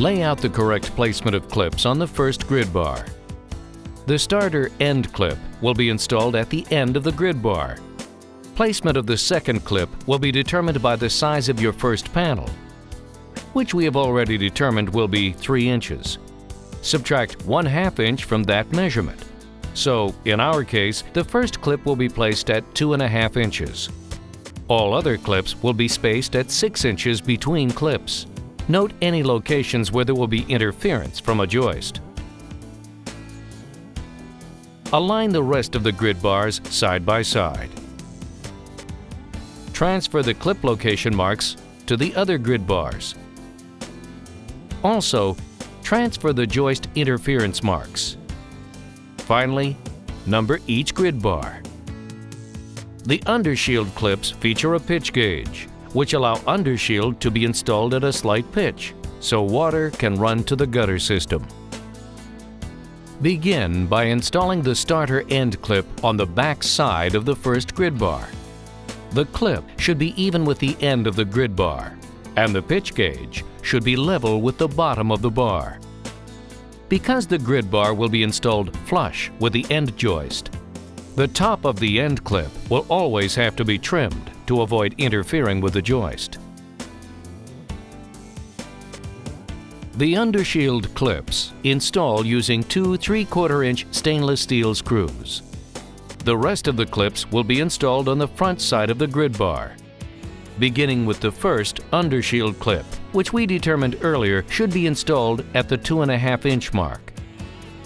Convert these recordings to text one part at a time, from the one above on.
Lay out the correct placement of clips on the first grid bar. The starter end clip will be installed at the end of the grid bar. Placement of the second clip will be determined by the size of your first panel, which we have already determined will be 3 inches. Subtract 1/2 inch from that measurement. So, in our case, the first clip will be placed at 2.5 inches. All other clips will be spaced at 6 inches between clips. Note any locations where there will be interference from a joist. Align the rest of the grid bars side by side. Transfer the clip location marks to the other grid bars. Also, transfer the joist interference marks. Finally, number each grid bar. The UnderShield clips feature a pitch gauge, which allow UnderShield to be installed at a slight pitch, so water can run to the gutter system. Begin by installing the starter end clip on the back side of the first grid bar. The clip should be even with the end of the grid bar, and the pitch gauge should be level with the bottom of the bar. Because the grid bar will be installed flush with the end joist, the top of the end clip will always have to be trimmed to avoid interfering with the joist. The UnderShield clips install using 2 3/4-inch stainless steel screws. The rest of the clips will be installed on the front side of the grid bar, beginning with the first UnderShield clip, which we determined earlier should be installed at the 2.5-inch mark.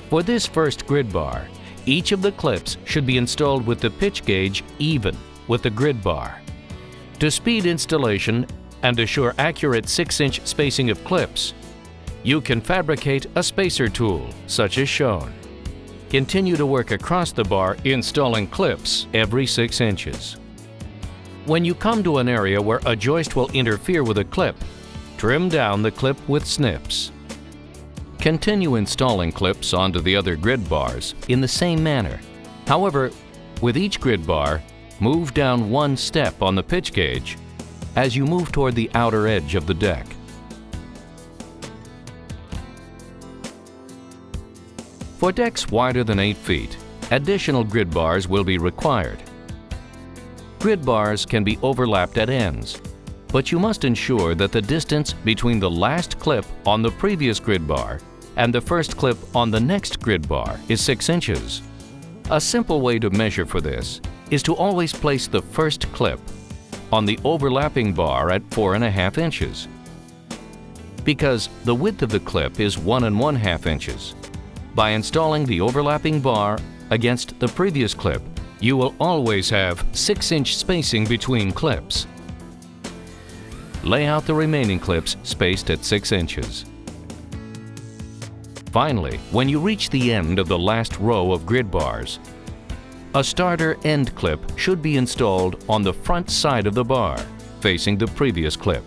For this first grid bar, each of the clips should be installed with the pitch gauge even with the grid bar. To speed installation and assure accurate 6-inch spacing of clips, you can fabricate a spacer tool, such as shown. Continue to work across the bar, installing clips every 6 inches. When you come to an area where a joist will interfere with a clip, trim down the clip with snips. Continue installing clips onto the other grid bars in the same manner. However, with each grid bar, move down 1 step on the pitch gauge as you move toward the outer edge of the deck. For decks wider than 8 feet, additional grid bars will be required. Grid bars can be overlapped at ends, but you must ensure that the distance between the last clip on the previous grid bar and the first clip on the next grid bar is 6 inches. A simple way to measure for this is to always place the first clip on the overlapping bar at 4.5 inches. Because the width of the clip is 1.5 inches, by installing the overlapping bar against the previous clip, you will always have 6-inch spacing between clips. Lay out the remaining clips spaced at 6 inches. Finally, when you reach the end of the last row of grid bars, a starter end clip should be installed on the front side of the bar, facing the previous clip.